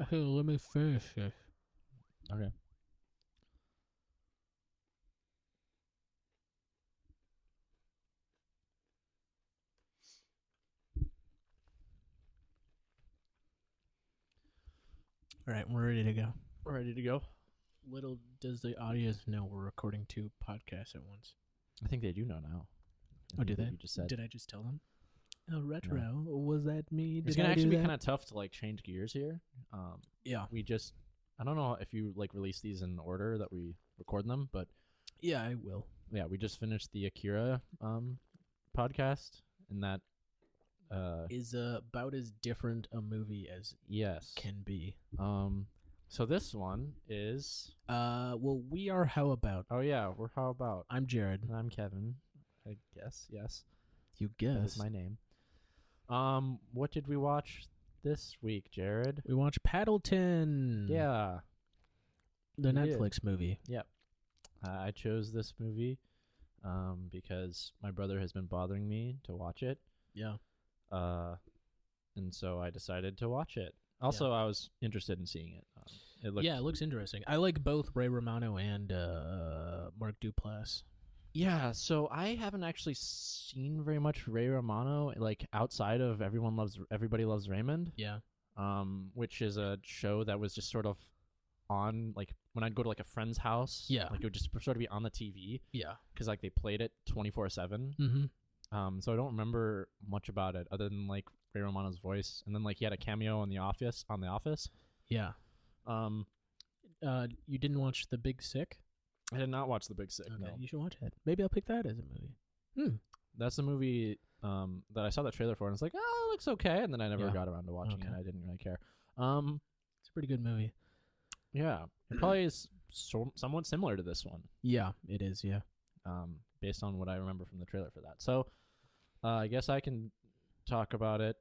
Hey, let me finish this. Okay. All right, we're ready to go. We're ready to go. Little does the audience know we're recording 2 podcasts at once. I think they do know now. Oh, do they? You just said. Did I just tell them? Oh, retro. Was that me? It's gonna actually be kind of tough to like change gears here. Yeah. I don't know if you like release these in order that we record them, but Yeah, I will. yeah, we just finished the Akira podcast, and that Is about as different a movie as yes can be. So this one is Well, we are How About. oh yeah, we're How About. I'm Jared. And I'm Kevin. I guess yes. You That guess. is my name. What did we watch this week, Jared? We watched Paddleton. Yeah. The we did. Netflix movie. Yep. I chose this movie because my brother has been bothering me to watch it. Yeah. And so I decided to watch it. Also, I was interested in seeing it. It looks interesting. I like both Ray Romano and Mark Duplass. Yeah, so I haven't actually seen very much Ray Romano, like outside of Everybody Loves Raymond. Yeah. Which is a show that was just sort of on, like, when I'd go to like a friend's house. Yeah. Like it would just sort of be on the TV. Yeah. Because like they played it 24/7. Mm-hmm. So I don't remember much about it other than like Ray Romano's voice, and then like he had a cameo on The Office. Yeah. You didn't watch The Big Sick? I did not watch The Big Sick. Okay, No. you should watch it. Maybe I'll pick that as a movie. That's the movie that I saw the trailer for, and it's like, oh, it looks okay, and then I never got around to watching it. I didn't really care. It's a pretty good movie. Yeah, it probably is somewhat similar to this one. Yeah, it is. Yeah. Based on what I remember from the trailer for that. So, I guess I can talk about it.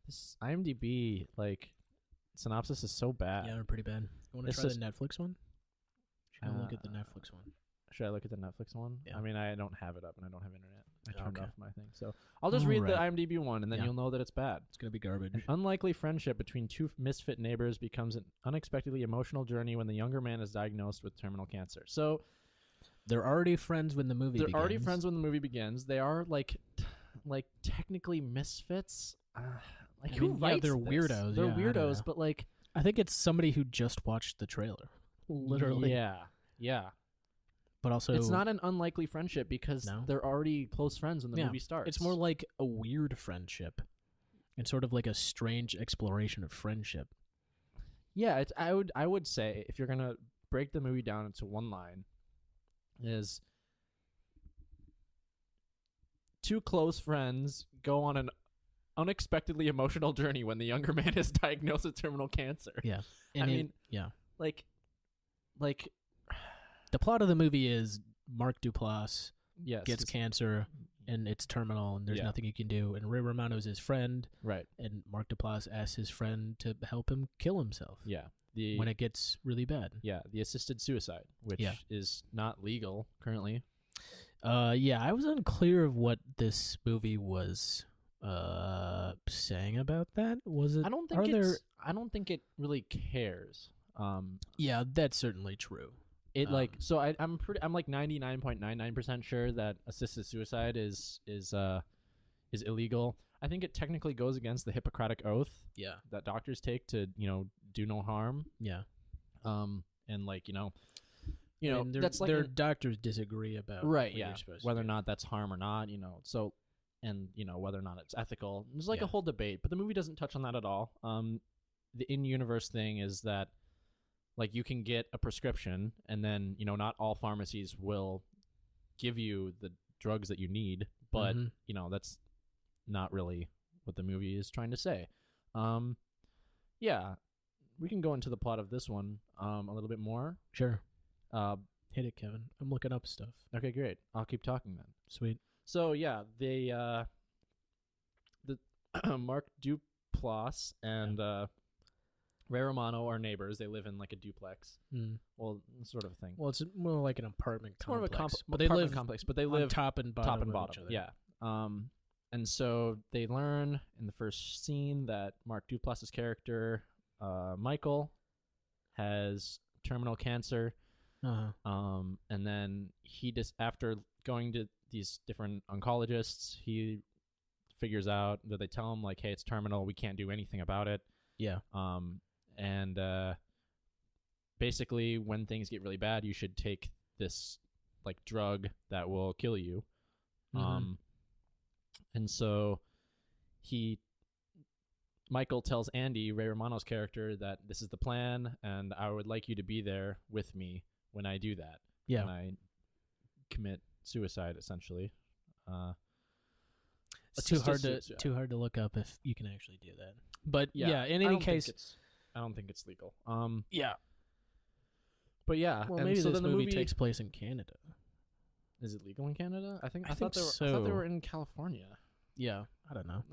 This IMDb like synopsis is so bad. Yeah, they're pretty bad. You want to try the Netflix one? Should I look at the Netflix one? Should I look at the Netflix one? Yeah. I mean, I don't have it up, and I don't have internet. I turned Okay. off my thing. So I'll just read the IMDb one, and then you'll know that it's bad. It's going to be garbage. An unlikely friendship between two misfit neighbors becomes an unexpectedly emotional journey when the younger man is diagnosed with terminal cancer. So they're already friends when the movie begins. They're already friends when the movie begins. They are like technically misfits. Who writes they're this? weirdos. They're Yeah, I don't weirdos, know. but like I think it's somebody who just watched the trailer. Literally. Yeah. But also, It's not an unlikely friendship because No? they're already close friends when the movie starts. It's more like a weird friendship and sort of like a strange exploration of friendship. Yeah, I would say if you're gonna break the movie down into one line, is two close friends go on an unexpectedly emotional journey when the younger man is diagnosed with terminal cancer. Yeah. Like The plot of the movie is Mark Duplass yes, gets cancer and it's terminal and there's nothing you can do. And Ray Romano is his friend. Right. And Mark Duplass asks his friend to help him kill himself. Yeah. When it gets really bad. Yeah. The assisted suicide, which is not legal currently. I was unclear of what this movie was saying about that. Was it? I don't think it really cares. Yeah, that's certainly true. I'm like 99.99% sure that assisted suicide is illegal. I think it technically goes against the Hippocratic Oath that doctors take to, do no harm. Yeah. And that's like their doctors disagree about right, what yeah, you're supposed whether to or not that's harm or not, so and whether or not it's ethical. There's like a whole debate, but the movie doesn't touch on that at all. The in-universe thing is that like you can get a prescription and then, not all pharmacies will give you the drugs that you need, but that's not really what the movie is trying to say. Yeah, we can go into the plot of this one a little bit more. Sure. Hit it, Kevin. I'm looking up stuff. Okay, great. I'll keep talking then. Sweet. So yeah, the Mark Duplass and Ray Romano are neighbors. They live in like a duplex. Well, sort of a thing. Well, it's more like an apartment complex. More of a but they live complex, but they live top and bottom. Of each other. Yeah. And so they learn in the first scene that Mark Duplass's character, Michael, has terminal cancer. And then he just, after going to these different oncologists, he figures out that they tell him, like, hey, it's terminal. We can't do anything about it. Yeah. And basically, when things get really bad, you should take this, like, drug that will kill you. And so Michael tells Andy, Ray Romano's character, that this is the plan, and I would like you to be there with me when I do that. Yeah. When I commit suicide, essentially. It's too hard to look up if you can actually do that. But yeah, in any case, I don't think it's legal. Yeah. But yeah, well, and maybe so this then movie takes place in Canada. Is it legal in Canada? I think thought they were in California. Yeah, I don't know.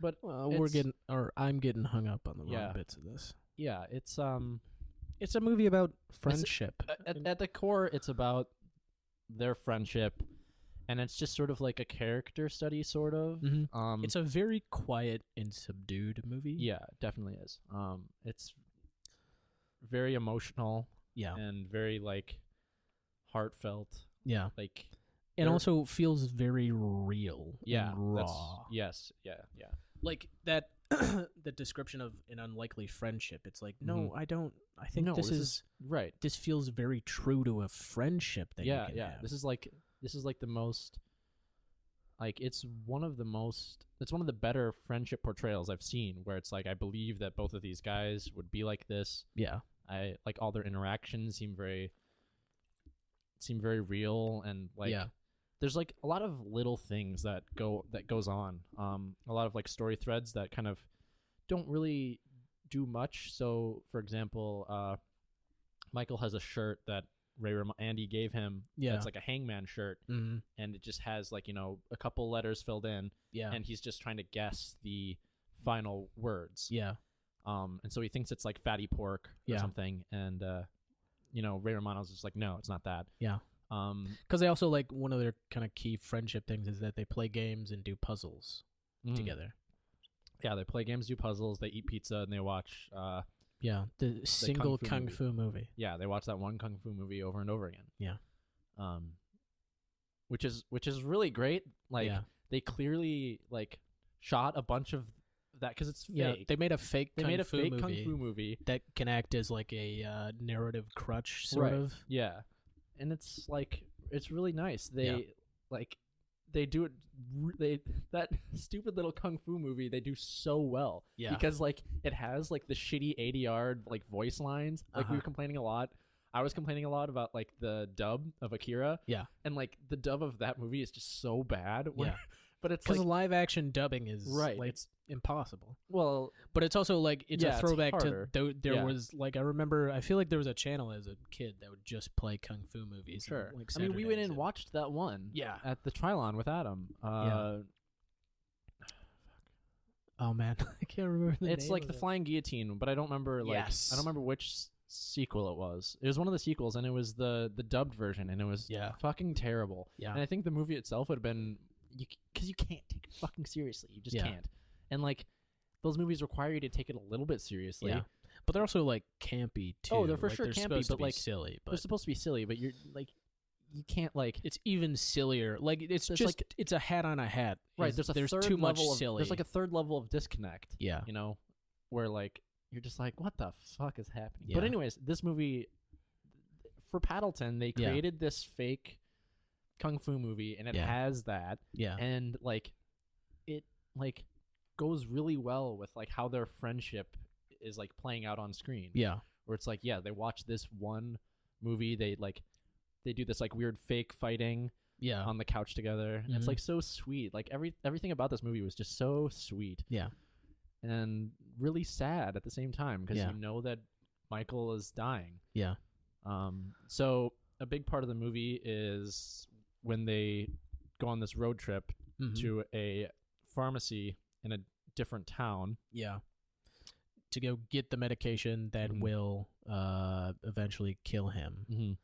But I'm getting hung up on the wrong bits of this. Yeah, it's a movie about friendship. At the core, it's about their friendship, and it's just sort of like a character study, sort of. It's a very quiet and subdued movie. Yeah, it definitely is. It's very emotional. Yeah, and very, like, heartfelt. Yeah, like, and also feels very real. Yeah, and raw. Yes, yeah. Like that, the description of an unlikely friendship. It's like, no, I don't. I think this is right. This feels very true to a friendship that you can have. This is like the most. Like, it's one of the better friendship portrayals I've seen, where it's like, I believe that both of these guys would be like this. Yeah. I like all their interactions seem very real, and like there's like a lot of little things that goes on. A lot of like story threads that kind of don't really do much. So for example, Michael has a shirt that Andy gave him. Yeah. It's like a hangman shirt, and it just has, like, a couple letters filled in. Yeah. And he's just trying to guess the final words. Yeah. And so he thinks it's like fatty pork or something, and Ray Romano's just like, no, it's not that. Yeah. Because they also, like, one of their kind of key friendship things is that they play games and do puzzles together. Yeah, they play games, do puzzles, they eat pizza, and they watch the single kung fu movie. Yeah, they watch that one kung fu movie over and over again. Yeah. Which is really great. Like, they clearly, like, shot a bunch of that because it's fake. Yeah, they made a fake kung fu movie that can act as like a narrative crutch, sort of. Yeah, and it's like, it's really nice. They they do it. That stupid little kung fu movie they do so well. Yeah, because like it has like the shitty ADR like voice lines. Like we were complaining a lot. I was complaining a lot about like the dub of Akira. Yeah, and like the dub of that movie is just so bad. Yeah. But it's because like, live action dubbing is like, it's impossible. Well, but it's also like it's a throwback to there was like I feel like there was a channel as a kid that would just play kung fu movies. Sure, like I mean, we went and watched that one. Yeah, at the Trilon with Adam. Oh man, I can't remember the name. It's like the Flying Guillotine, but I don't remember. Like, I don't remember which sequel it was. It was one of the sequels, and it was the dubbed version, and it was fucking terrible. Yeah, and I think the movie itself would have been. Because you can't take it fucking seriously. You just can't. And, like, those movies require you to take it a little bit seriously. Yeah. But they're also, like, campy, too. Oh, they're for sure campy, but, like, silly. But they're supposed to be silly, but you're, like, you can't, like... It's even sillier. Like, it's just... Like, it's a hat on a hat. Right, there's too much silly. There's, like, a third level of disconnect. Yeah. You know? Where, like, you're just like, what the fuck is happening? Yeah. But anyways, this movie... For Paddleton, they created this fake... kung fu movie, and it has that, and like it like goes really well with like how their friendship is like playing out on screen. Where it's like, they watch this one movie, they do this like weird fake fighting on the couch together, and it's like so sweet. Like everything about this movie was just so sweet, and really sad at the same time, because you know that Michael is dying. So a big part of the movie is when they go on this road trip to a pharmacy in a different town. To go get the medication that will eventually kill him.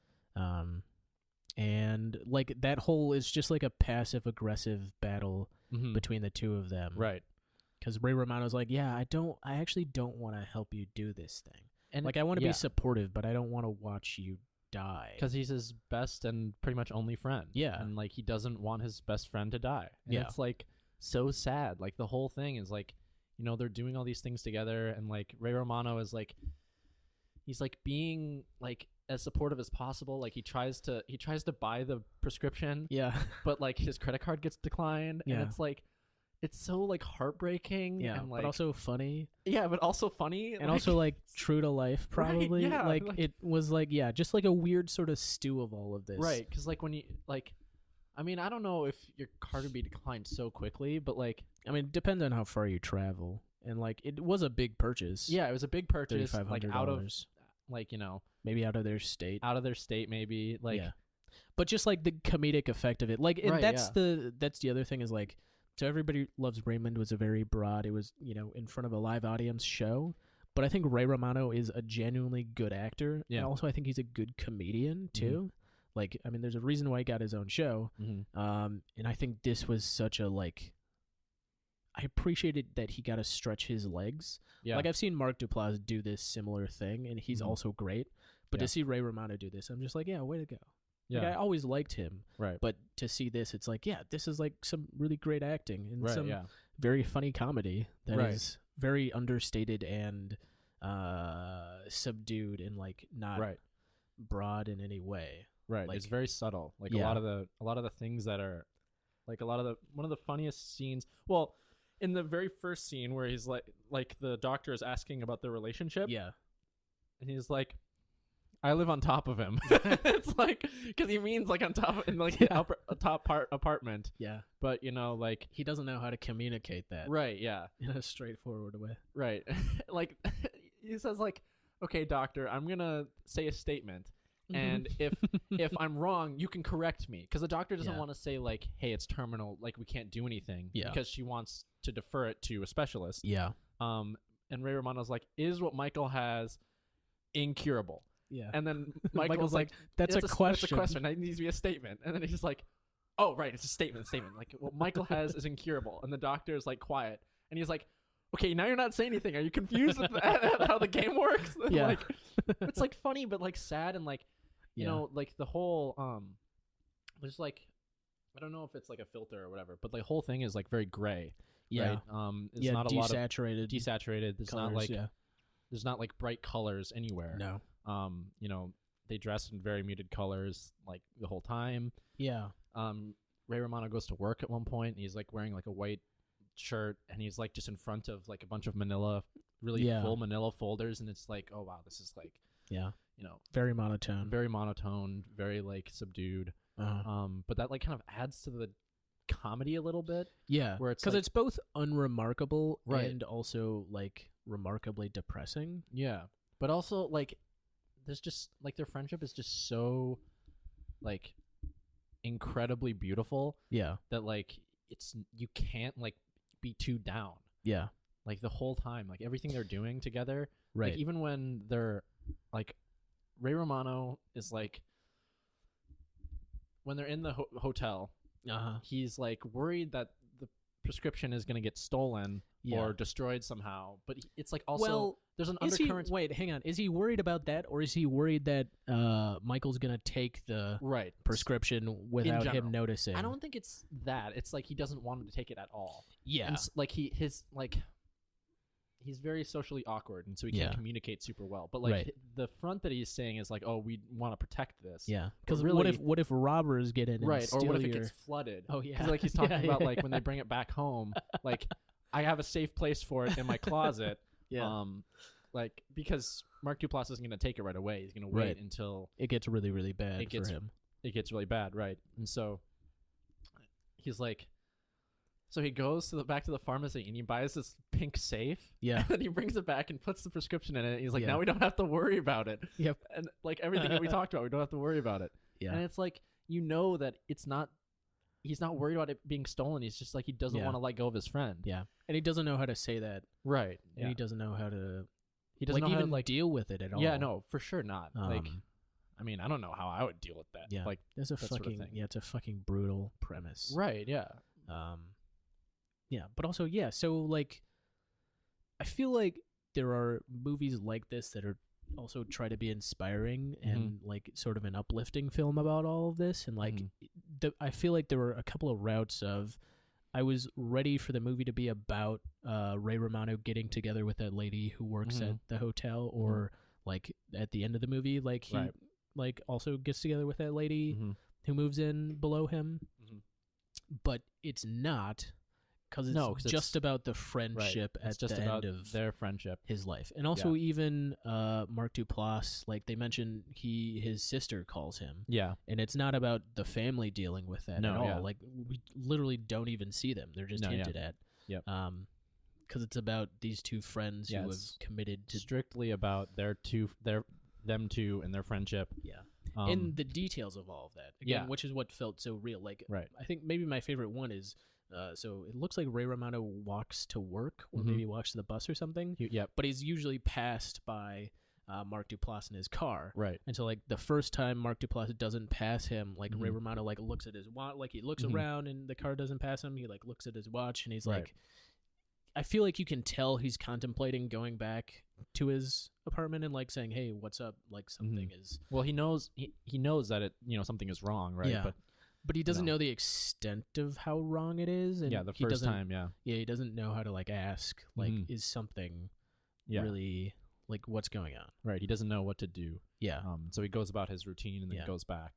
And like that whole is just like a passive aggressive battle between the two of them. Right. Because Ray Romano's like, yeah, I actually don't want to help you do this thing. And like, I want to be supportive, but I don't want to watch you die. Because he's his best and pretty much only friend. Yeah. And, like, he doesn't want his best friend to die. And it's, like, so sad. Like, the whole thing is, like, you know, they're doing all these things together, and, like, Ray Romano is, like, he's, like, being, like, as supportive as possible. Like, he tries to buy the prescription. Yeah. But, like, his credit card gets declined. Yeah. And it's, like, it's so, like, heartbreaking. Yeah, and, like, but also funny. Yeah, but also funny. And also, like, true to life, probably. Right, yeah, like, it was, like, yeah, just, like, a weird sort of stew of all of this. Right, because, like, when you, like, I mean, I don't know if your card would be declined so quickly, but, like... I mean, it depends on how far you travel. And, like, it was a big purchase. Yeah, it was a big purchase. $3,500. Like, out of, like, you know... Maybe out of their state. Out of their state, maybe. Like... Yeah. But just, like, the comedic effect of it. Like, and that's the other thing is, like... So Everybody Loves Raymond was a very broad, it was, you know, in front of a live audience show. But I think Ray Romano is a genuinely good actor. Yeah. And also I think he's a good comedian, too. Like, I mean, there's a reason why he got his own show. And I think this was such a, like... I appreciated that he got to stretch his legs. Yeah. Like, I've seen Mark Duplass do this similar thing, and he's also great. But to see Ray Romano do this, I'm just like, yeah, way to go. Yeah. Like, I always liked him. Right. But to see this, it's like, yeah, this is like some really great acting and some very funny comedy that is very understated and subdued and like not broad in any way. Right. Like, it's very subtle. Like a lot of the things that are like one of the funniest scenes. Well, in the very first scene where he's like the doctor is asking about their relationship. Yeah. And he's like, I live on top of him. It's like, because he means like on top in like the top part apartment. Yeah. But you know, like he doesn't know how to communicate that. Right. Yeah. In a straightforward way. Right. Like he says, like, okay, doctor, I'm gonna say a statement, and if I'm wrong, you can correct me, because the doctor doesn't want to say like, hey, it's terminal, like we can't do anything. Yeah. Because she wants to defer it to a specialist. Yeah. And Ray Romano's like, is what Michael has incurable? Yeah. And then Michael's like, that's a question. That's a question. It needs to be a statement. And then he's just like, oh, right, it's a statement. Like, what Michael has is incurable. And the doctor is like quiet. And he's like, okay, now you're not saying anything. Are you confused with how the game works? Yeah. Like, it's like funny, but like sad, and like, you know, like the whole, there's like, I don't know if it's like a filter or whatever, but the whole thing is like very gray. Yeah. Right? It's not a lot of desaturated. There's colors, not like, there's not like bright colors anywhere. No. You know, they dress in very muted colors like the whole time. Yeah. Ray Romano goes to work at one point, and he's like wearing like a white shirt, and he's like just in front of like a bunch of manila, full manila folders, and it's like, oh wow, this is like, you know, very monotone, very like subdued. But that like kind of adds to the comedy a little bit. Yeah, where it's because it's both unremarkable and also like remarkably depressing. Yeah, but also like there's just like their friendship is just so like incredibly beautiful. Yeah, that like it's, you can't like be too down. Yeah, like the whole time, like everything they're doing together. Right, like, even when they're like, Ray Romano is like, when they're in the hotel, he's like worried that the prescription is going to get stolen or destroyed somehow. But it's like also there's an undercurrent. Wait, hang on. Is he worried about that, or is he worried that Michael's going to take the prescription without him noticing? I don't think it's that. It's like he doesn't want him to take it at all. Yeah, and like he's very socially awkward, and so he can't communicate super well. But like the front that he's saying is like, oh, we want to protect this. Yeah, because really, what if robbers get in and steal or what if it gets flooded? Oh yeah, because like he's talking about like when they bring it back home, like I have a safe place for it in my closet. Like because Mark Duplass isn't going to take it right away. He's going to wait until it gets really, really bad for him. It gets really bad, right? And so he's like. So he goes back to the pharmacy, and he buys this pink safe. Yeah. And then he brings it back and puts the prescription in it. And he's like, now we don't have to worry about it. Yep. And like everything that we talked about, we don't have to worry about it. Yeah. And it's like, you know that it's not, he's not worried about it being stolen. He's just like, he doesn't want to let go of his friend. Yeah. And he doesn't know how to say that. Right. And he doesn't know how to, he doesn't know even how to like deal with it at all. Yeah, no, for sure not. Like, I mean, I don't know how I would deal with that. Yeah. Like, there's a fucking, it's a fucking brutal premise. Right. Yeah. but also so like I feel like there are movies like this that are also try to be inspiring and like sort of an uplifting film about all of this, and like I feel like there were a couple of routes of I was ready for the movie to be about Ray Romano getting together with that lady who works at the hotel, or like at the end of the movie, like he like also gets together with that lady who moves in below him, but it's not. Because it's just about the friendship at the end of their friendship, his life, and also even Mark Duplass, like they mentioned, his sister calls him, and it's not about the family dealing with that at all. Like we literally don't even see them; they're just hinted at. Because it's about these two friends who have committed to strictly about them two and their friendship. And the details of all of that, again, which is what felt so real. Like, I think maybe my favorite one is. So it looks like Ray Romano walks to work, or maybe walks to the bus or something. But he's usually passed by Mark Duplass in his car. And so like the first time Mark Duplass doesn't pass him, like Ray Romano like looks at his watch, like he looks around and the car doesn't pass him. He like looks at his watch and he's like, I feel like you can tell he's contemplating going back to his apartment and like saying, "Hey, what's up?" Like something is. Well, he knows that it something is wrong, right? But he doesn't know the extent of how wrong it is. And the first time, he doesn't know how to like ask, like, is something really, like, what's going on? Right, he doesn't know what to do. So he goes about his routine and then goes back.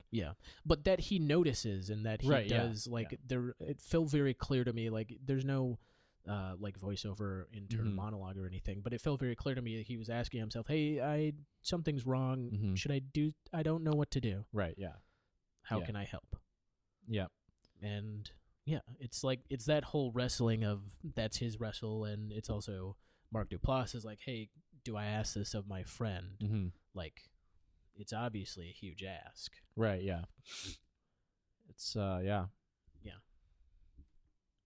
But that he notices and that he does, like, it felt very clear to me, like, there's no, like, voiceover internal monologue or anything, but it felt very clear to me that he was asking himself, hey, something's wrong. Should I do, I don't know what to do. How can I help? And it's like it's that whole wrestling of that's his wrestle, and it's also Mark Duplass is like, hey, do I ask this of my friend? Like, it's obviously a huge ask. It's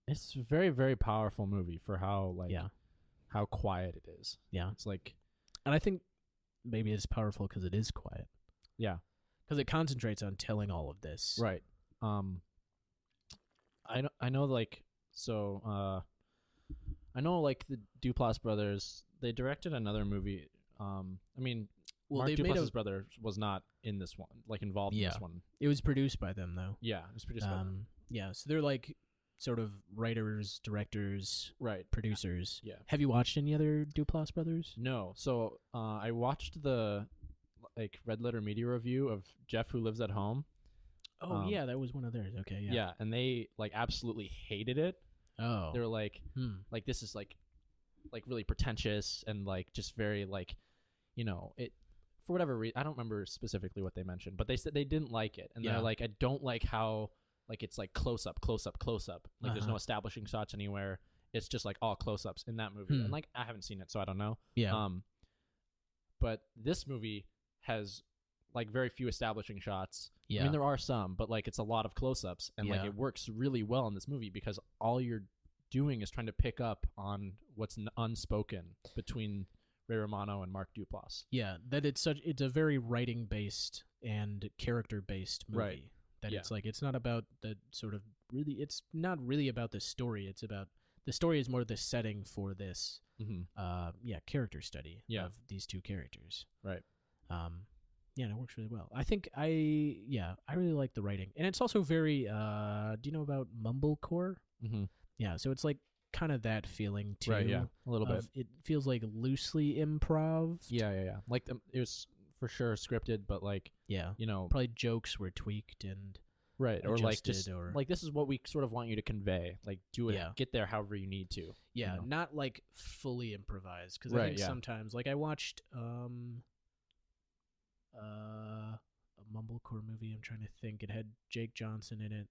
it's a very, very powerful movie for how like how quiet it is. It's like, and I think maybe it's powerful because it is quiet. Because it concentrates on telling all of this. I know like so I know like the Duplass brothers, they directed another movie. I mean, Mark Duplass's brother was not in this one, like involved in this one. It was produced by them though. It was produced by them. So they're like sort of writers, directors, producers. Have you watched any other Duplass brothers? No. So I watched the like Red Letter Media review of Jeff Who Lives at Home. Oh, that was one of theirs. Okay, and they like absolutely hated it. Oh, they were like, like this is like really pretentious and like just very like, it for whatever reason. I don't remember specifically what they mentioned, but they said they didn't like it, and they're like, I don't like how like it's like close up. Like there's no establishing shots anywhere. It's just like all close ups in that movie, and like I haven't seen it, so I don't know. But this movie has like very few establishing shots. I mean, there are some, but like it's a lot of close-ups, and like it works really well in this movie because all you're doing is trying to pick up on what's unspoken between Ray Romano and Mark Duplass. That it's a very writing-based and character-based movie. That it's like it's not about the sort of really, it's not really about the story. It's about the story is more the setting for this character study of these two characters. And it works really well. I think I really like the writing. And it's also very, do you know about mumblecore? So it's like kind of that feeling too. A little bit. It feels like loosely improv. Like it was for sure scripted, but like, probably jokes were tweaked and or like just like this is what we sort of want you to convey. Like do it, get there however you need to. Not like fully improvised. Because I think sometimes, like I watched, a mumblecore movie. I'm trying to think. It had Jake Johnson in it.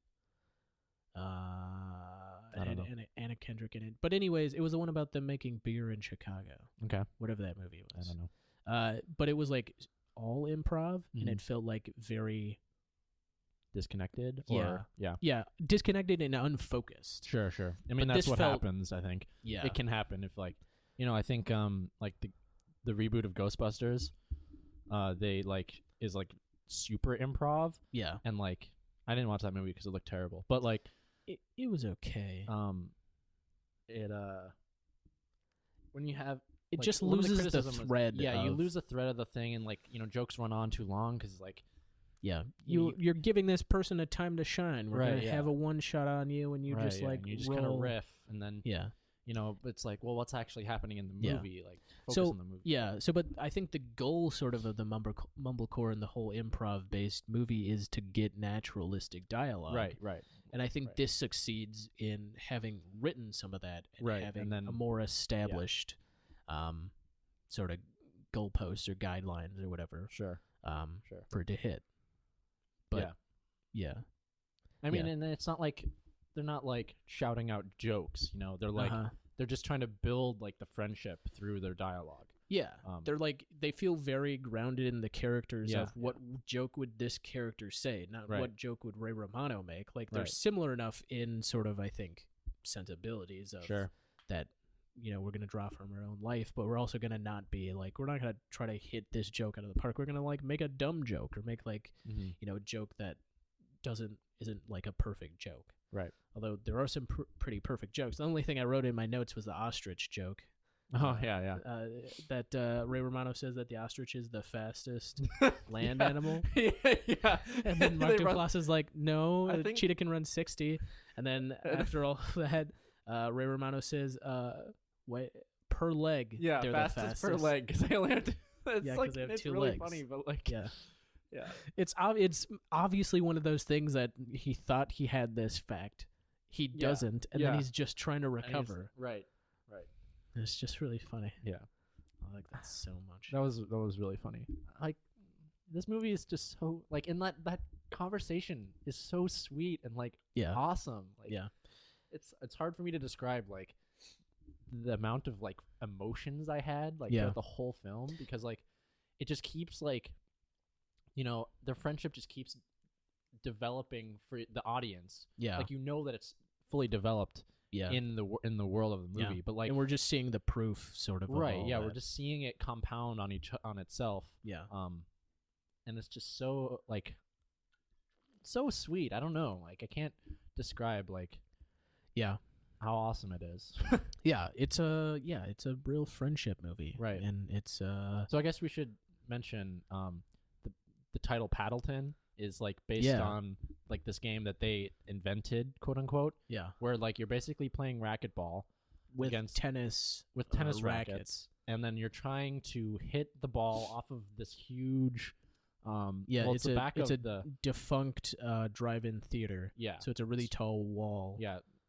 And Anna Kendrick in it. But anyways, it was the one about them making beer in Chicago. Okay. Whatever that movie was. I don't know. But it was like all improv, and it felt like very disconnected. Or, disconnected and unfocused. Sure. I mean, that's what happens. I think. It can happen if like, I think like the reboot of Ghostbusters. They like is like super improv. And like I didn't watch that movie because it looked terrible. But like it was okay. when you have it like, just one of loses the criticism thread. you lose the thread of the thing, and like jokes run on too long because like you're giving this person a time to shine. We're gonna have a one shot on you, and you just like and you just kind of riff, and then it's like, well, what's actually happening in the movie? Like focus on the movie. So but I think the goal sort of the mumblecore and the whole improv based movie is to get naturalistic dialogue. Right. And I think this succeeds in having written some of that and having and then, a more established sort of goalposts or guidelines or whatever. Sure. For it to hit. But I mean, and it's not like they're not like shouting out jokes, they're like they're just trying to build like the friendship through their dialogue. Yeah. They're like they feel very grounded in the characters of what joke would this character say, not what joke would Ray Romano make. Like they're similar enough in sort of I think sensibilities of that we're going to draw from our own life, but we're also going to not be like, we're not going to try to hit this joke out of the park. We're going to like make a dumb joke or make like, a joke that isn't like a perfect joke. Right. Although there are some pretty perfect jokes. The only thing I wrote in my notes was the ostrich joke. Oh, yeah. That Ray Romano says that the ostrich is the fastest land animal. Yeah. And then Mark Duplass is like, no, a cheetah can run 60. And then after all that, Ray Romano says, per leg, they're the fastest per leg because they only have two. Because they have it's two really legs. Funny, but like yeah. It's obviously one of those things that he thought he had this fact, he doesn't, and then he's just trying to recover. Right. And it's just really funny. Yeah, I like that so much. That was really funny. Like this movie is just so like, and that conversation is so sweet and like awesome. Like, it's hard for me to describe like the amount of like emotions I had like throughout the whole film, because like it just keeps like their friendship just keeps developing for the audience. Like that it's fully developed in the world of the movie, but like, and we're just seeing the proof sort of we're just seeing it compound on itself. And it's just so like so sweet. I don't know, like I can't describe like how awesome it is. It's a real friendship movie, right? And it's so I guess we should mention the title Paddleton is like based on like this game that they invented, quote unquote. Where like you're basically playing racquetball with tennis rackets, and then you're trying to hit the ball off of this huge it's a defunct drive-in theater. So it's a really tall wall.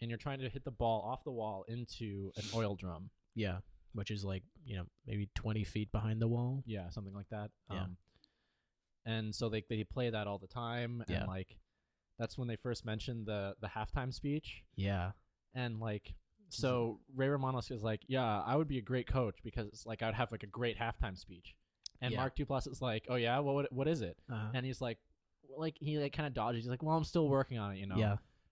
And you're trying to hit the ball off the wall into an oil drum. Which is like maybe 20 feet behind the wall. Something like that. And so they play that all the time, and like that's when they first mentioned the halftime speech. And like so Ray Romano is like, I would be a great coach because like I would have like a great halftime speech. And Mark Duplass is like, oh yeah, what is it? And he's like he like kind of dodges. He's like, well, I'm still working on it,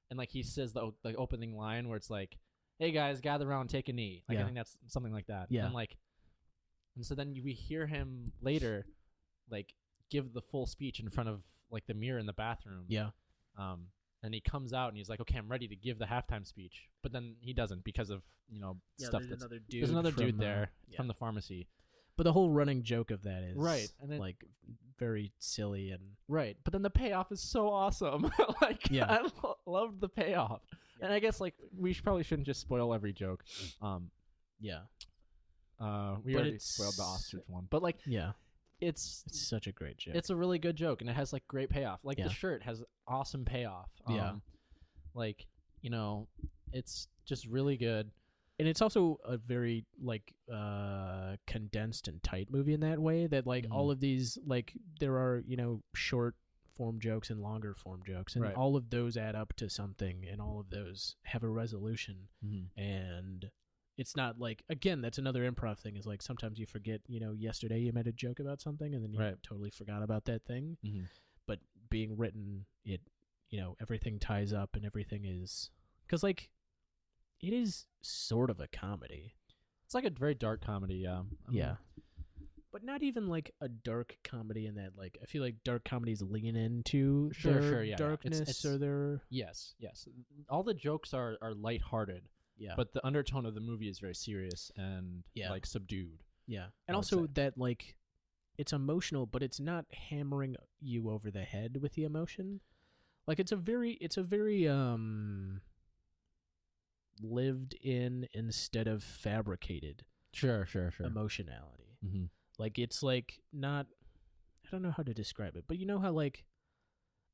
And like he says the opening line where it's like, hey guys, gather around, take a knee. Like I think that's something like that. And so then we hear him later like give the full speech in front of like the mirror in the bathroom. And he comes out and he's like, okay, I'm ready to give the halftime speech. But then he doesn't because of, stuff there's there's another dude there from the pharmacy. But the whole running joke of that is and then, like very silly and but then the payoff is so awesome. I loved the payoff. And I guess like we probably shouldn't just spoil every joke. We already spoiled the ostrich one, but like it's such a great joke. It's a really good joke, and it has like great payoff. Like the shirt has awesome payoff. Like it's just really good. And it's also a very like condensed and tight movie in that way that like all of these like there are short form jokes and longer form jokes, and all of those add up to something, and all of those have a resolution. And it's not like, again, that's another improv thing, is like sometimes you forget, yesterday you made a joke about something and then you totally forgot about that thing. But being written, it everything ties up and everything is, because like it is sort of a comedy. It's like a very dark comedy. But not even like a dark comedy in that, like, I feel like dark comedies lean into darkness or their... Yes. All the jokes are lighthearted. Yeah. But the undertone of the movie is very serious and like subdued. Yeah. And also that like it's emotional, but it's not hammering you over the head with the emotion. Like it's a very lived in instead of fabricated. Sure. Emotionality. Mm-hmm. Like it's like not, I don't know how to describe it, but you know how like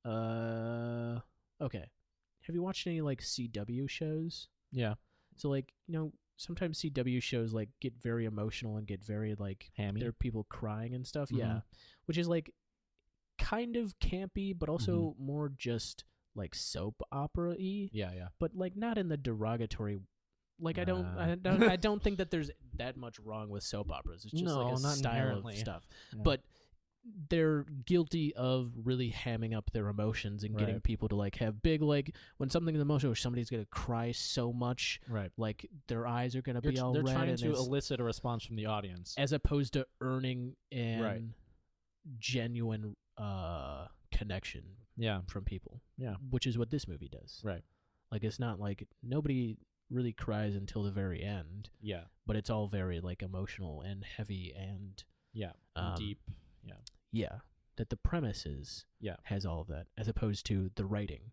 okay. Have you watched any like CW shows? Yeah. So like, sometimes CW shows like get very emotional and get very like hammy. There are people crying and stuff. Mm-hmm. Yeah. Which is like kind of campy, but also more just like soap opera-y. Yeah. But like not in the derogatory. Like I don't think that there's that much wrong with soap operas. It's just like a style of stuff. Yeah. But they're guilty of really hamming up their emotions and getting people to like have big, like when something's emotional, somebody's gonna cry so much, like their eyes are gonna be all red. They're trying to elicit a response from the audience, as opposed to earning an genuine connection, from people, which is what this movie does. Right, like it's not like nobody really cries until the very end. Yeah, but it's all very like emotional and heavy and deep. Yeah, that the premise has all of that, as opposed to the writing.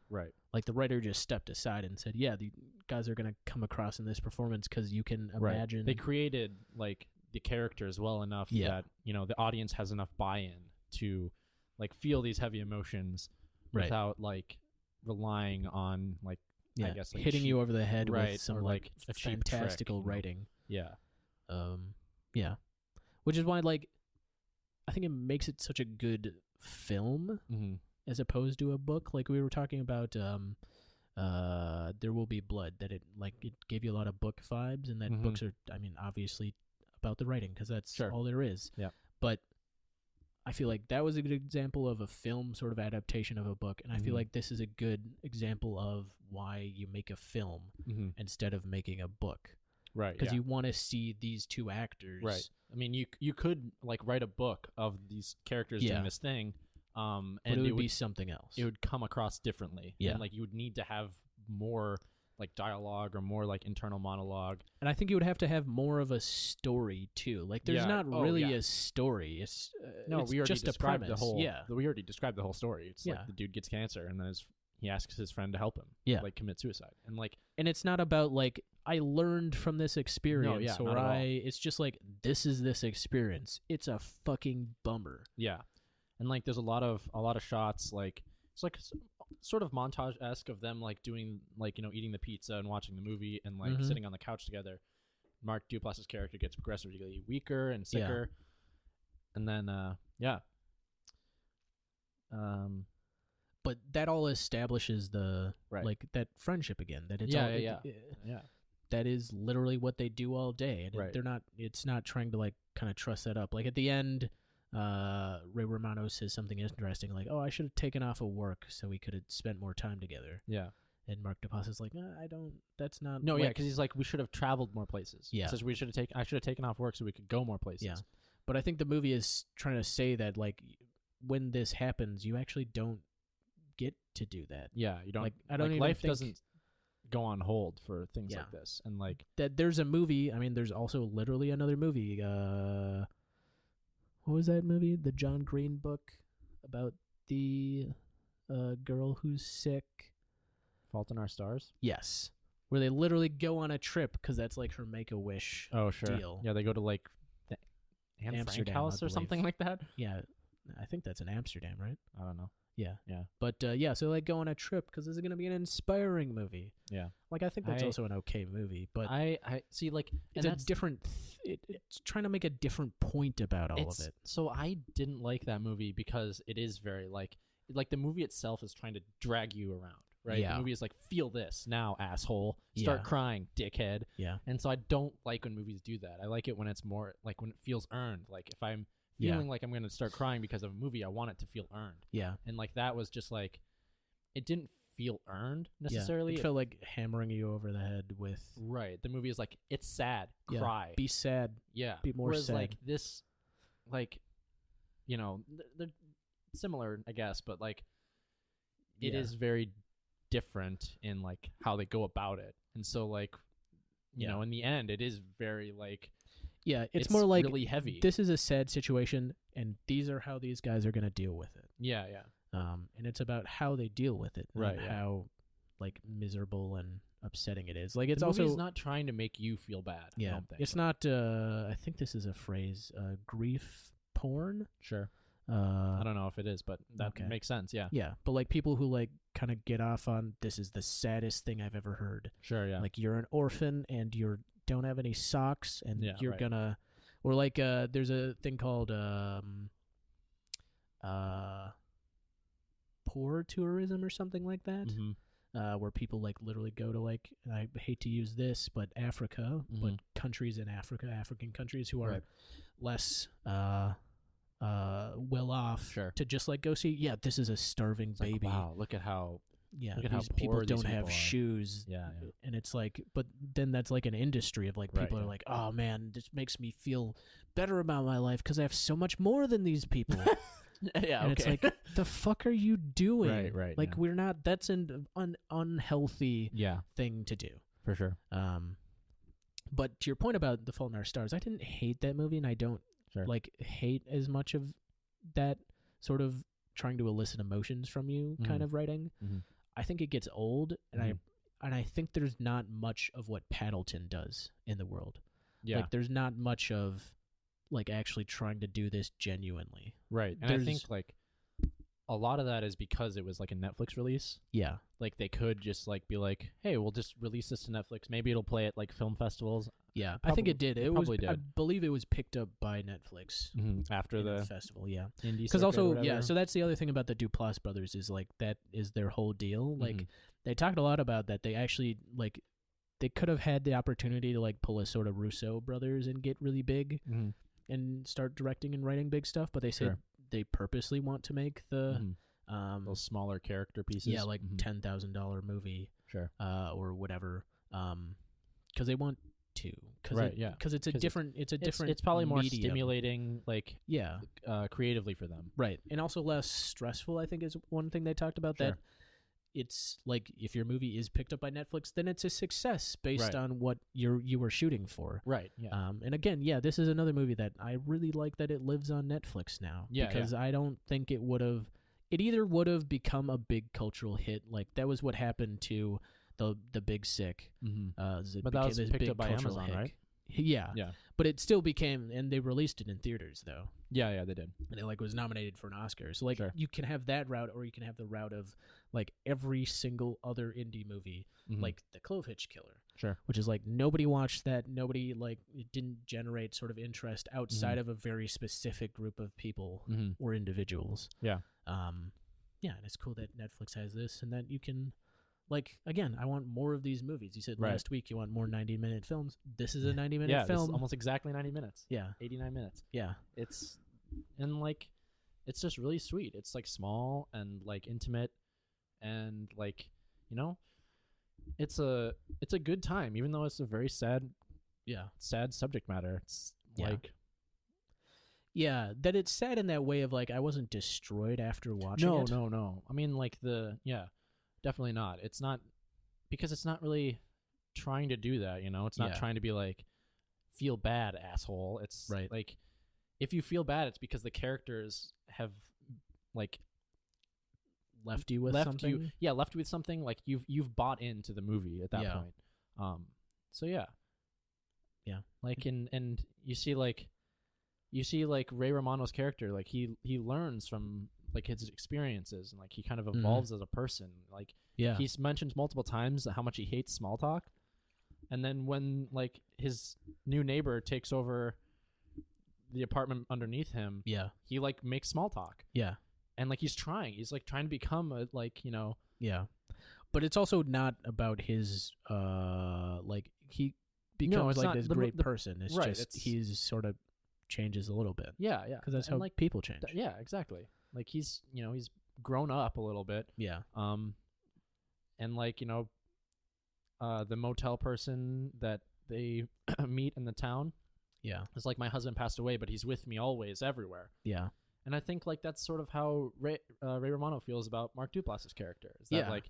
Right. Like the writer just stepped aside and said, the guys are going to come across in this performance because you can imagine. They created like the characters well enough that, the audience has enough buy-in to like feel these heavy emotions without like relying on like, I guess, like hitting you over the head with some like a fantastical trick, writing. Yeah. Yeah. Which is why like, I think it makes it such a good film as opposed to a book. Like we were talking about There Will Be Blood, that it gave you a lot of book vibes, and that books are, obviously about the writing because that's all there is. Yeah. But I feel like that was a good example of a film sort of adaptation of a book, and I feel like this is a good example of why you make a film instead of making a book. Right. Because you want to see these two actors. Right. I mean, you could like write a book of these characters doing this thing, and it would be something else. It would come across differently. Yeah. And like you would need to have more like dialogue or more like internal monologue. And I think you would have to have more of a story too. Like there's not really a story. It's we already just described a premise. The whole. Yeah. We already described the whole story. It's like the dude gets cancer and then he asks his friend to help him. Like commit suicide and it's not about like I learned from this experience it's just like this is this experience. It's a fucking bummer. Yeah. And like there's a lot of shots like it's like sort of montage-esque of them like doing like eating the pizza and watching the movie and like sitting on the couch together. Mark Duplass's character gets progressively weaker and sicker. And then but that all establishes the like that friendship again. That it's that is literally what they do all day, and they're not. It's not trying to like kind of truss that up. Like at the end, Ray Romano says something interesting, like, "Oh, I should have taken off of work so we could have spent more time together." Yeah. And Mark Duplass is like, I don't. That's not. No, because he's like, we should have traveled more places. Yeah. He says I should have taken off work so we could go more places. Yeah. But I think the movie is trying to say that like when this happens, you actually don't get to do that. Yeah, you don't. Like I don't. Like, life doesn't go on hold for things like this, and like that. There's a movie. I mean, there's also literally another movie. What was that movie? The John Green book about the girl who's sick. Fault in Our Stars? Yes. Where they literally go on a trip because that's like her Make-A-Wish deal. Yeah, they go to like the Anne Frank house or something like that. Yeah, I think that's in Amsterdam, right? I don't know. Yeah. But so like go on a trip because this is going to be an inspiring movie. Yeah. Like I think that's also an okay movie, but I see like it's a different. It's trying to make a different point about all of it. So I didn't like that movie because it is very like the movie itself is trying to drag you around. Right? Yeah. The movie is like, feel this now, asshole. Start crying, dickhead. Yeah. And so I don't like when movies do that. I like it when it's more like when it feels earned. Like if I'm feeling like I'm going to start crying because of a movie, I want it to feel earned. Yeah. And like that was just like, it didn't feel earned necessarily. It felt like hammering you over the head with. Right. The movie is like, it's sad. Cry. Be sad. Yeah. Be more Whereas sad. Like this, like, they're similar, I guess, but like it is very different in like how they go about it. And so like, you know, in the end, it is very like, it's more like really heavy. This is a sad situation, and these are how these guys are going to deal with it. Yeah. And it's about how they deal with it, right? And how like miserable and upsetting it is. Like it's the also movie's not trying to make you feel bad. Yeah, I don't think. It's not. I think this is a phrase, grief porn. Sure. I don't know if it is, but that makes sense. Yeah. Yeah, but like people who like kind of get off on this is the saddest thing I've ever heard. Sure. Yeah. Like you're an orphan and you don't have any socks, and you're gonna, or like there's a thing called poor tourism or something like that. Mm-hmm. Where people like literally go to like, I hate to use this, but Africa, but countries in Africa, African countries who are less well off, to just like go see. Yeah, this is a starving baby. Like, wow, look at how. Yeah, look at these how people poor don't these have people are. shoes. Yeah. And it's like, but then that's like an industry of like people are like, oh man, this makes me feel better about my life because I have so much more than these people. Yeah, and it's like, the fuck are you doing? Right. Like we're not. That's an unhealthy thing to do for sure. But to your point about The Fault in Our Stars, I didn't hate that movie, and I don't like hate as much of that sort of trying to elicit emotions from you kind of writing. I think it gets old, and I think there's not much of what Paddleton does in the world. Yeah, like there's not much of like actually trying to do this genuinely. Right, and I think like a lot of that is because it was like a Netflix release. Yeah, like they could just like be like, hey, we'll just release this to Netflix. Maybe it'll play at like film festivals. Yeah, I think it did. It was. I believe it was picked up by Netflix after the festival. Yeah, because also so that's the other thing about the Duplass brothers is like that is their whole deal. Like they talked a lot about that. They actually like they could have had the opportunity to like pull a sort of Russo brothers and get really big and start directing and writing big stuff, but they said they purposely want to make the those smaller character pieces. Yeah, like $10,000 movie, or whatever, because they want to, because it's a different, it's probably more medium. Stimulating, like creatively for them, right, and also less stressful. I think is one thing they talked about that. It's like if your movie is picked up by Netflix, then it's a success based on what you were shooting for. Right. Yeah. And again, this is another movie that I really like that it lives on Netflix now. Yeah. Because I don't think it would have. It either would have become a big cultural hit, like that was what happened to the Big Sick. But that was picked up by Amazon, right? Yeah. But it still became, and they released it in theaters though. Yeah, they did. And it like was nominated for an Oscar. So like you can have that route, or you can have the route of like every single other indie movie, like The Clove Hitch Killer. Which is like nobody watched that, nobody like it didn't generate sort of interest outside of a very specific group of people or individuals. Yeah. And it's cool that Netflix has this and that you can. Like, again, I want more of these movies. You said last week you want more 90-minute films. This is a 90-minute film. This almost exactly 90 minutes. Yeah. 89 minutes. Yeah. It's just really sweet. It's, like, small and, like, intimate and, like, you know, it's a good time, even though it's a very sad subject matter. It's, like... Yeah, that it's sad in that way of, like, I wasn't destroyed after watching it. No. I mean, like, definitely not. It's not because it's not really trying to do that, you know? It's not trying to be like, feel bad, asshole. It's like, if you feel bad, it's because the characters have like left you with something. Left you with something. Like you've bought into the movie at that point. So yeah. Like and you see like Ray Romano's character, like he learns from like his experiences and like he kind of evolves as a person. Like he mentions multiple times how much he hates small talk, and then when like his new neighbor takes over the apartment underneath him, he like makes small talk. And like he's like trying to become a like, you know. But it's also not about his like he becomes like this great person. It's just he's sort of changes a little bit. Because that's how like people change. Exactly. Like he's grown up a little bit. And like, you know, the motel person that they meet in the town. It's like, my husband passed away, but he's with me always, everywhere. And I think like that's sort of how Ray Romano feels about Mark Duplass's character. Is that like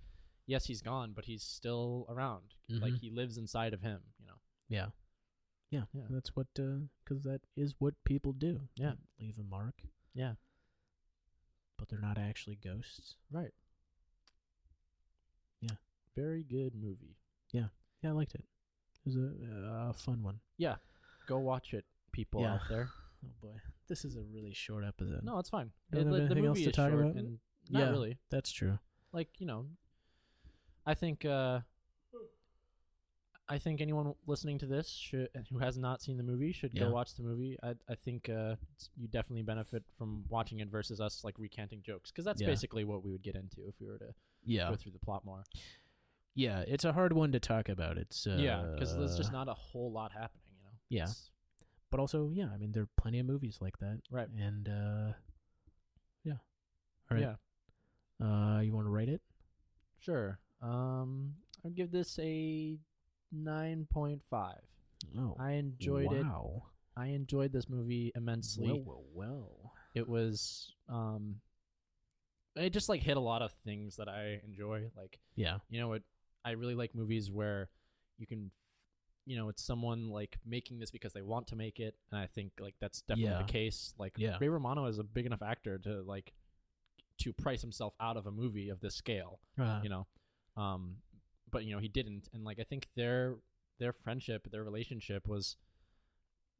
yes, he's gone, but he's still around. Like he lives inside of him, you know. Yeah. That's what, because that is what people do. Yeah. They leave a mark. Yeah. But they're not actually ghosts. Right. Yeah. Very good movie. Yeah, I liked it. It was a fun one. Yeah. Go watch it, people out there. Oh boy, this is a really short episode. No, it's fine. The movie else to is talk short about? and not really. That's true. Like, you know, I think anyone listening to this who has not seen the movie should go watch the movie. I think you definitely benefit from watching it versus us like recanting jokes, because that's basically what we would get into if we were to go through the plot more. Yeah, it's a hard one to talk about. It's because there's just not a whole lot happening, you know. Yeah, but also I mean there are plenty of movies like that, right? And all right, you want to rate it? Sure. I'll give this a 9.5. Oh, I enjoyed it. Wow. I enjoyed this movie immensely. Well. It was it just like hit a lot of things that I enjoy. Like, you know what? I really like movies where you can, you know, it's someone like making this because they want to make it, and I think like that's definitely the case. Like, Ray Romano is a big enough actor to price himself out of a movie of this scale, you know. But you know, he didn't, and like I think their friendship, their relationship was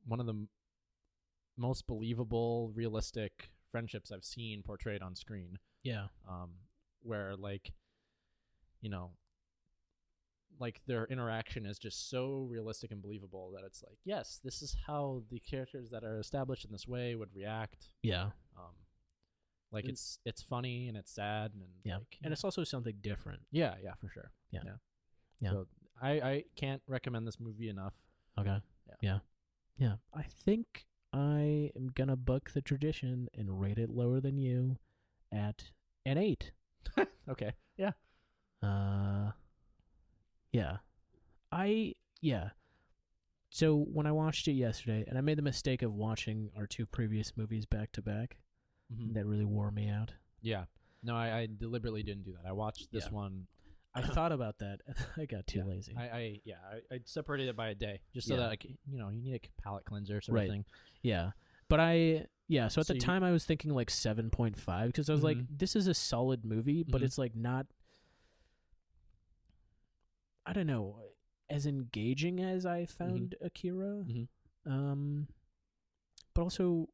one of the most believable, realistic friendships I've seen portrayed on screen. Yeah. Where like, you know, like their interaction is just so realistic and believable that it's like, yes, this is how the characters that are established in this way would react. Yeah. Like it's funny and it's sad and like, and it's also something different. Yeah, for sure. Yeah. So I can't recommend this movie enough. Okay. Yeah. I think I am gonna buck the tradition and rate it lower than you at an 8. Okay. Yeah. So when I watched it yesterday, and I made the mistake of watching our 2 previous movies back to back, that really wore me out. Yeah. No, I deliberately didn't do that. I watched this one. I thought about that, and I got too lazy. I separated it by a day just so that like, you know, you need a palate cleanser sort of thing. Yeah. But so at the time I was thinking like 7.5 because I was like, this is a solid movie, but it's like not, I don't know, as engaging as I found Akira. But also,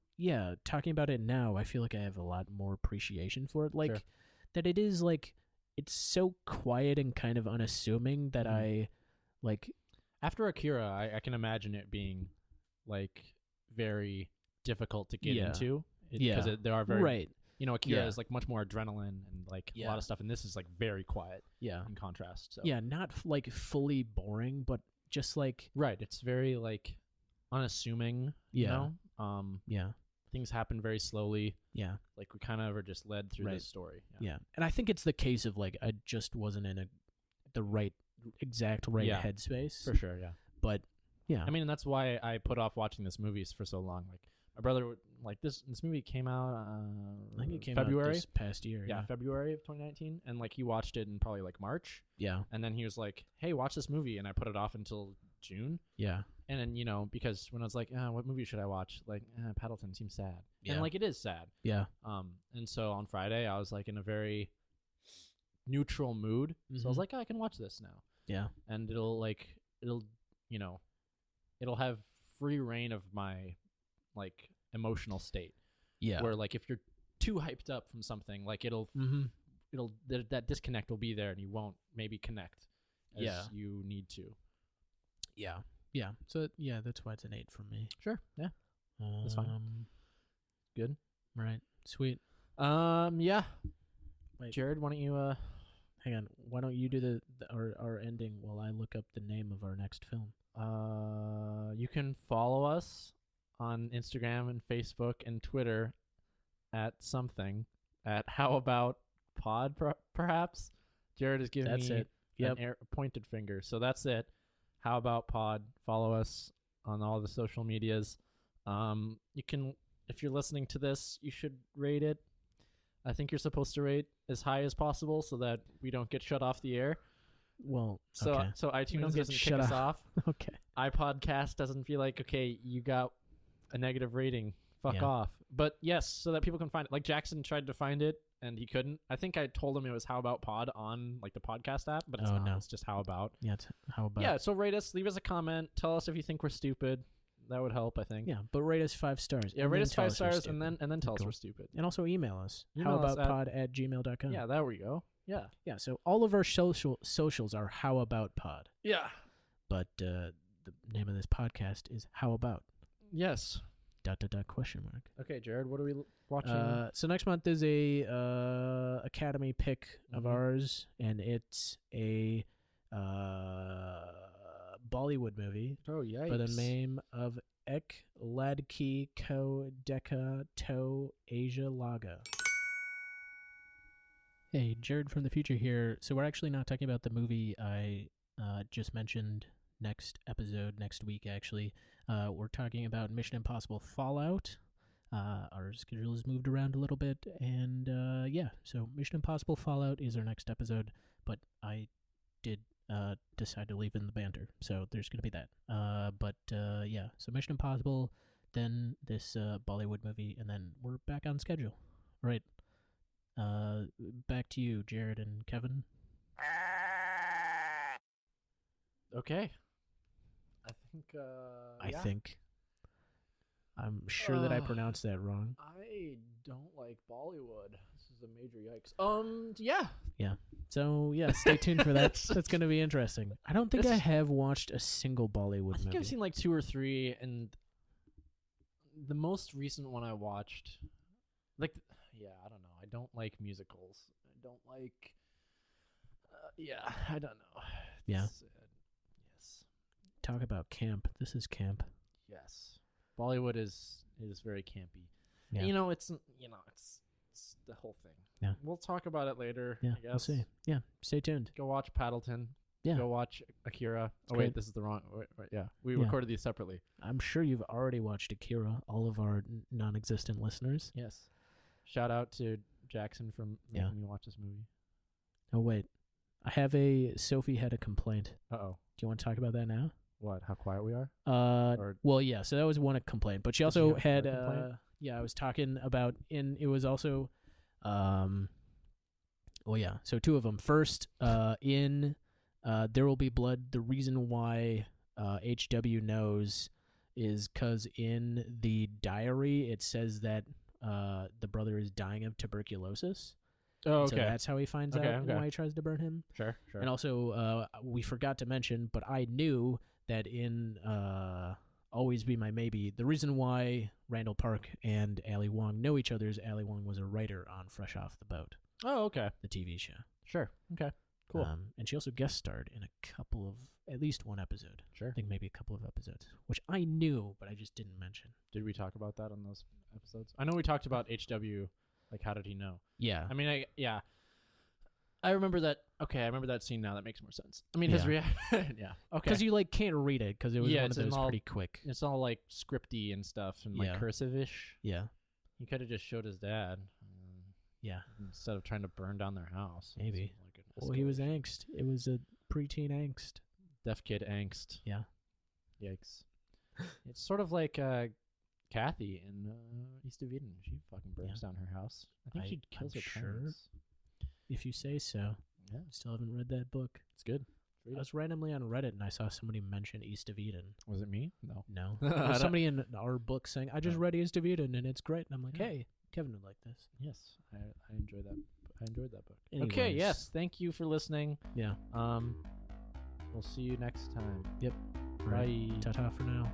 talking about it now, I feel like I have a lot more appreciation for it. Like that it is like, it's so quiet and kind of unassuming that I like. After Akira, I can imagine it being like very difficult to get into. Because there are very you know, Akira is like much more adrenaline and like a lot of stuff, and this is like very quiet. Yeah, in contrast. So. Yeah, not like fully boring, but just like it's very like unassuming. You know? Things happen very slowly. Yeah. Like we kind of are just led through this story. Yeah. And I think it's the case of like I just wasn't in the exact headspace. For sure, yeah. But yeah. I mean, and that's why I put off watching this movie for so long. Like my brother would like this movie came out I think it came February out this past year. Yeah, February of 2019, and like he watched it in probably like March. Yeah. And then he was like, "Hey, watch this movie." And I put it off until June. Yeah. And then, you know, because when I was like, what movie should I watch? Like, Paddleton seems sad. Yeah. And, like, it is sad. Yeah. And so on Friday, I was, like, in a very neutral mood. So I was like, I can watch this now. Yeah. And it'll have free reign of my, like, emotional state. Yeah. Where, like, if you're too hyped up from something, like, that disconnect will be there and you won't maybe connect as you need to. Yeah. Yeah. So that's why it's an 8 from me. Sure. Yeah. That's fine. Good. Right. Sweet. Yeah. Wait. Jared, why don't you hang on. Why don't you do our ending while I look up the name of our next film? You can follow us on Instagram and Facebook and Twitter at How About Pod perhaps. Jared is giving me a pointed finger. So that's it. How About Pod. Follow us on all the social medias. You can, if you're listening to this, you should rate it. I think you're supposed to rate as high as possible so that we don't get shut off the air. Well, so okay. so iTunes doesn't kick shut us off. Okay. iPodcast doesn't feel like, okay, you got a negative rating. Fuck off. But yes, so that people can find it. Like Jackson tried to find it and he couldn't. I think I told him it was How About Pod on like the podcast app, but it's not. No. It's just How About. Yeah, it's How About. Yeah, so rate us, leave us a comment, tell us if you think we're stupid. That would help, I think. Yeah, but rate us 5 stars. Yeah, rate us 5 stars and then tell us we're stupid. And also email us. Email us howaboutpod@gmail.com. Yeah, there we go. Yeah. Yeah, so all of our socials are How About Pod. Yeah. But the name of this podcast is How About. Yes. ... question mark. Okay, Jared, what are we watching? So next month is a Academy pick of ours, and it's a Bollywood movie. Oh, yikes. By the name of Ek Ladki Ko Deka To Asia Laga. Hey, Jared from the future here. So we're actually not talking about the movie I just mentioned next week, actually. We're talking about Mission Impossible Fallout. Our schedule has moved around a little bit, and so Mission Impossible Fallout is our next episode, but I did decide to leave in the banter, so there's going to be that. So Mission Impossible, then this Bollywood movie, and then we're back on schedule. Right. Back to you, Jared and Kevin. Okay. I think. I'm sure that I pronounced that wrong. I don't like Bollywood. This is a major yikes. Yeah. Yeah. So, yeah, stay tuned for that. That's going to be interesting. I don't think I have watched a single Bollywood movie. I think I've seen like 2 or 3, and the most recent one I watched, I don't know. I don't like musicals. I don't like, I don't know. Yeah. Yes. Talk about camp. This is camp. Yes. Bollywood is very campy. Yeah. It's the whole thing. Yeah. We'll talk about it later. Yeah, I guess. we'll see. Yeah, stay tuned. Go watch Paddleton. Yeah. Go watch Akira. It's wait, great. this is the wrong. Wait, yeah. We recorded these separately. I'm sure you've already watched Akira, all of our non-existent listeners. Yes. Shout out to Jackson for making me watch this movie. Oh, wait. Sophie had a complaint. Uh-oh. Do you want to talk about that now? What? How quiet we are? Well, yeah, so that was one complaint. But she also had, I was talking about, it was also, so 2 of them. First, in There Will Be Blood, the reason why HW knows is because in the diary it says that the brother is dying of tuberculosis. Oh, okay. So that's how he finds out why he tries to burn him. Sure. And also, we forgot to mention, but I knew that in Always Be My Maybe, the reason why Randall Park and Ali Wong know each other is Ali Wong was a writer on Fresh Off the Boat. Oh, okay. The TV show. Sure. Okay. Cool. And she also guest starred in at least one episode. Sure. I think maybe a couple of episodes, which I knew, but I just didn't mention. Did we talk about that on those episodes? I know we talked about HW, like how did he know? Yeah. I mean, I remember that. Okay, I remember that scene now. That makes more sense. I mean, his reaction. Yeah. Okay. Because you can't read it because it was one of those pretty quick. It's all like scripty and stuff and like cursive-ish. Yeah. He could have just showed his dad. Yeah. Instead of trying to burn down their house. Maybe. Well, he was angst. It was a preteen angst. Deaf kid angst. Yeah. Yikes. It's sort of like Kathy in East of Eden. She fucking burns down her house. I think she kills her parents. If you say so. Yeah. Still haven't read that book. It's good. I was randomly on Reddit and I saw somebody mention East of Eden. Was it me? No. It was somebody in our book saying, I just read East of Eden and it's great. And I'm like, hey, Kevin would like this. Yes. I enjoyed that. I enjoyed that book. Anyways. Okay, yes. Thank you for listening. Yeah. We'll see you next time. Yep. Bye. Ta-ta for now.